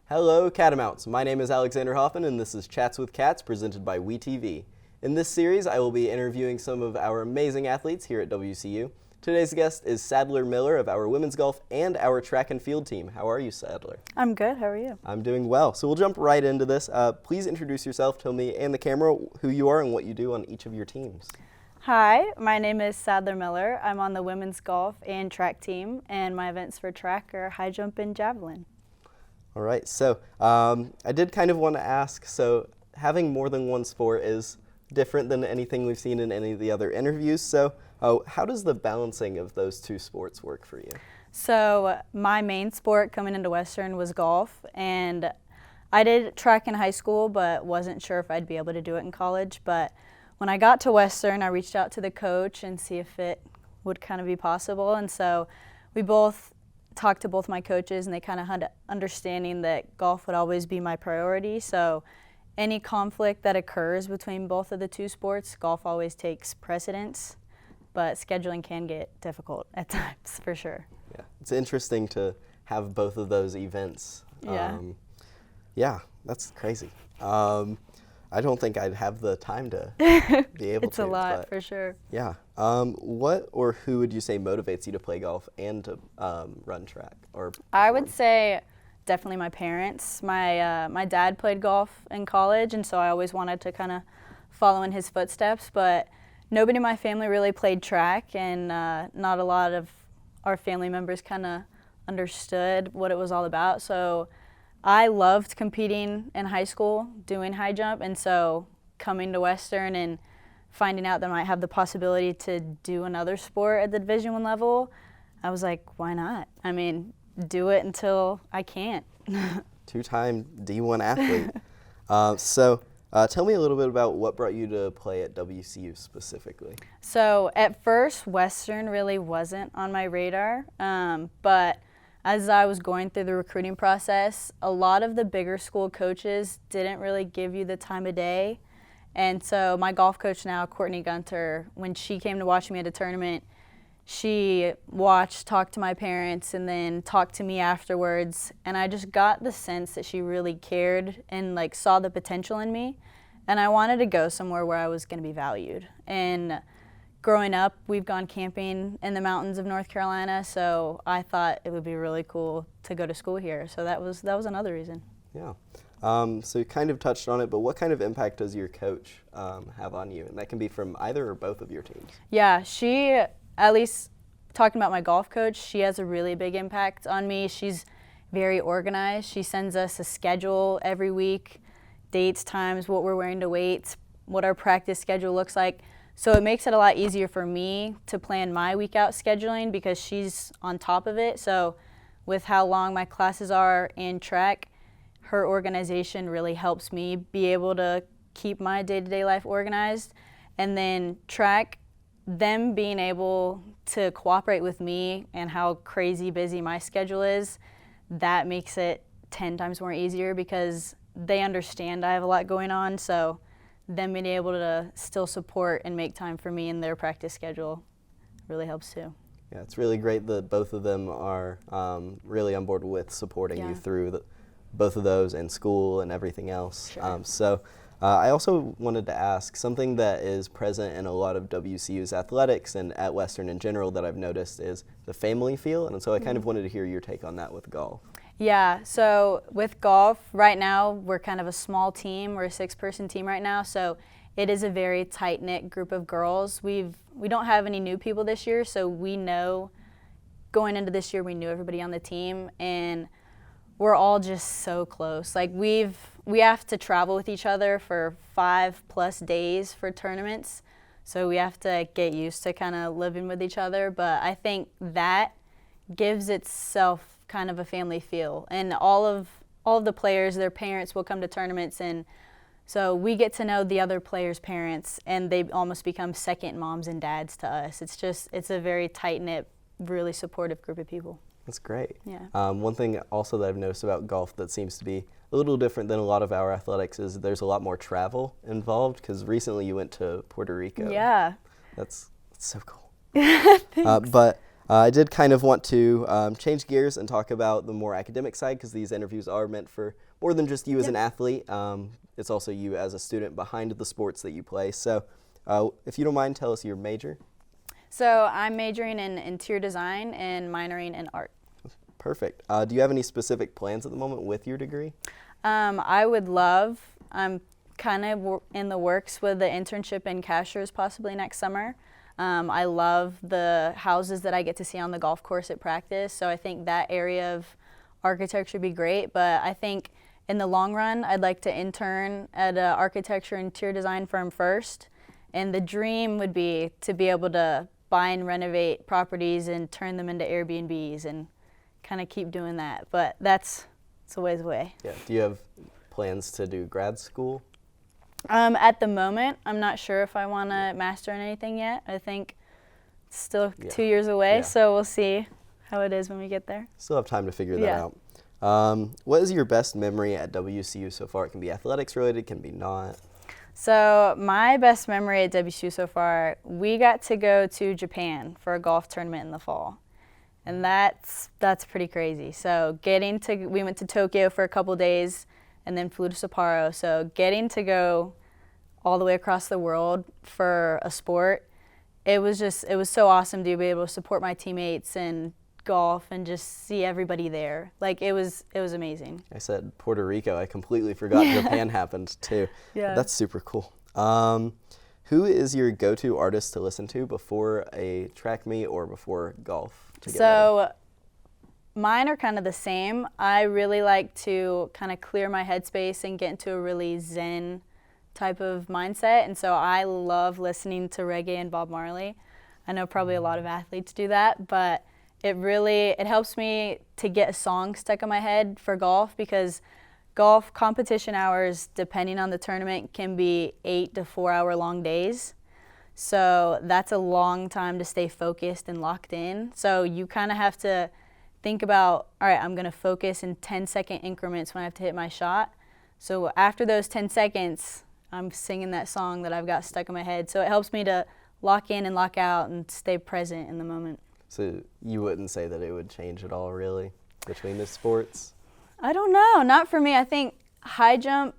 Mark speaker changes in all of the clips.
Speaker 1: Hello, Catamounts. My name is Alexander Hoffman, and this is Chats with Cats, presented by WeTV. In this series, I will be interviewing some of our amazing athletes here at WCU. Today's guest is Sadler Miller of our women's golf and our track and field team. How are you, Sadler?
Speaker 2: I'm good. How are you?
Speaker 1: I'm doing well. So we'll jump right into this. Please introduce yourself. Tell me and the camera who you are and what you do on each of your teams.
Speaker 2: Hi, my name is Sadler Miller. I'm on the women's golf and track team, and my events for track are high jump and javelin.
Speaker 1: All right, so I did kind of want to ask, so having more than one sport is different than anything we've seen in any of the other interviews, so how does the balancing of those two sports work for you?
Speaker 2: So my main sport coming into Western was golf, and I did track in high school but wasn't sure if I'd be able to do it in college. But when I got to Western, I reached out to the coach and see if it would kind of be possible, and so we both talked to both my coaches, and they kind of had understanding that golf would always be my priority. So any conflict that occurs between both of the two sports, golf always takes precedence, but scheduling can get difficult at times, for sure.
Speaker 1: Yeah, it's interesting to have both of those events.
Speaker 2: Yeah.
Speaker 1: Yeah, that's crazy. I don't think I'd have the time to be able to.
Speaker 2: It's a lot, for sure.
Speaker 1: Yeah. What or who would you say motivates you to play golf and to run track? Or
Speaker 2: I would say definitely my parents. My dad played golf in college, and so I always wanted to kind of follow in his footsteps. But nobody in my family really played track, and not a lot of our family members kind of understood what it was all about. So I loved competing in high school, doing high jump, and so coming to Western and finding out that I might have the possibility to do another sport at the Division I level, I was like, why not? I mean, do it until I can't.
Speaker 1: Two-time D1 athlete. So tell me a little bit about what brought you to play at WCU specifically.
Speaker 2: So at first, Western really wasn't on my radar, but as I was going through the recruiting process, a lot of the bigger school coaches didn't really give you the time of day. And so my golf coach now, Courtney Gunter, when she came to watch me at a tournament, she watched, talked to my parents, and then talked to me afterwards. And I just got the sense that she really cared and like saw the potential in me. And I wanted to go somewhere where I was going to be valued. And growing up, we've gone camping in the mountains of North Carolina, so I thought it would be really cool to go to school here. So that was another reason.
Speaker 1: Yeah. So you kind of touched on it, but what kind of impact does your coach have on you? And that can be from either or both of your teams.
Speaker 2: Yeah, she, at least talking about my golf coach, she has a really big impact on me. She's very organized. She sends us a schedule every week, dates, times, what we're wearing to weights, what our practice schedule looks like. So it makes it a lot easier for me to plan my week out scheduling because she's on top of it. So with how long my classes are in track, her organization really helps me be able to keep my day-to-day life organized. And then track, them being able to cooperate with me and how crazy busy my schedule is, that makes it 10 times more easier because they understand I have a lot going on. So them being able to still support and make time for me in their practice schedule really helps too.
Speaker 1: Yeah, it's really great that both of them are really on board with supporting you through both of those and school and everything else.
Speaker 2: Sure.
Speaker 1: So I also wanted to ask something that is present in a lot of WCU's athletics and at Western in general that I've noticed is the family feel, and so I kind of wanted to hear your take on that with golf.
Speaker 2: Yeah, so with golf, right now we're kind of a small team. We're a 6-person team right now, so it is a very tight-knit group of girls. We don't have any new people this year, so we know going into this year we knew everybody on the team, and we're all just so close. Like we have to travel with each other for 5+ days for tournaments, so we have to get used to kind of living with each other. But I think that gives itself kind of a family feel, and all of the players, their parents will come to tournaments, and so we get to know the other players' parents, and they almost become second moms and dads to us. It's a very tight-knit, really supportive group of people.
Speaker 1: That's great.
Speaker 2: Yeah.
Speaker 1: One thing also that I've noticed about golf that seems to be a little different than a lot of our athletics is there's a lot more travel involved, because recently you went to Puerto Rico.
Speaker 2: Yeah.
Speaker 1: That's so cool.
Speaker 2: Thanks.
Speaker 1: But I did kind of want to change gears and talk about the more academic side, because these interviews are meant for more than just you as an athlete. It's also you as a student behind the sports that you play. So if you don't mind, tell us your major.
Speaker 2: So I'm majoring in interior design and minoring in art.
Speaker 1: Perfect. Do you have any specific plans at the moment with your degree?
Speaker 2: I'm kind of in the works with the internship in Cashers possibly next summer. I love the houses that I get to see on the golf course at practice, so I think that area of architecture would be great, but I think in the long run I'd like to intern at an architecture and interior design firm first, and the dream would be to be able to buy and renovate properties and turn them into Airbnbs and kind of keep doing that, but it's a ways away.
Speaker 1: Yeah. Do you have plans to do grad school?
Speaker 2: At the moment, I'm not sure if I want to master in anything yet. I think it's still 2 years away, so we'll see how it is when we get there.
Speaker 1: Still have time to figure that out. What is your best memory at WCU so far? It can be athletics related, it can be not.
Speaker 2: So my best memory at WCU so far, we got to go to Japan for a golf tournament in the fall. And that's pretty crazy. So we went to Tokyo for a couple days and then flew to Sapporo. So getting to go all the way across the world for a sport, it was so awesome to be able to support my teammates and golf and just see everybody there. Like it was amazing.
Speaker 1: I said Puerto Rico. I completely forgot Japan happened too.
Speaker 2: Yeah.
Speaker 1: That's super cool. Who is your go-to artist to listen to before a track meet or before golf?
Speaker 2: So mine are kind of the same. I really like to kind of clear my headspace and get into a really zen type of mindset, and so I love listening to reggae and Bob Marley. I know probably a lot of athletes do that, but it helps me to get a song stuck in my head for golf, because golf competition hours, depending on the tournament, can be 8 to 4 hour long days. So that's a long time to stay focused and locked in. So you kind of have to think about, all right, I'm going to focus in 10-second increments when I have to hit my shot. So after those 10 seconds, I'm singing that song that I've got stuck in my head. So it helps me to lock in and lock out and stay present in the moment.
Speaker 1: So you wouldn't say that it would change at all, really, between the sports?
Speaker 2: I don't know. Not for me. I think high jump,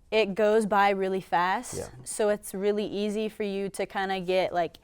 Speaker 2: it goes by really fast.
Speaker 1: Yeah.
Speaker 2: So it's really easy for you to kind of get like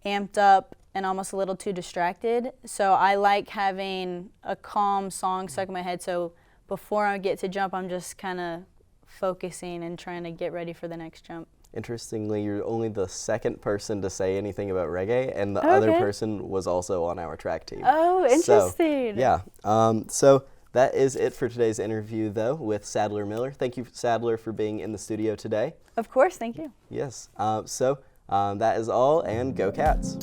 Speaker 2: amped up and almost a little too distracted. So I like having a calm song stuck in my head. So before I get to jump, I'm just kind of focusing and trying to get ready for the next jump.
Speaker 1: Interestingly, you're only the second person to say anything about reggae, and the other person was also on our track team.
Speaker 2: Oh, interesting.
Speaker 1: So, yeah. So that is it for today's interview, though, with Sadler Miller. Thank you, Sadler, for being in the studio today.
Speaker 2: Of course, thank you.
Speaker 1: Yes. So that is all, and go Cats.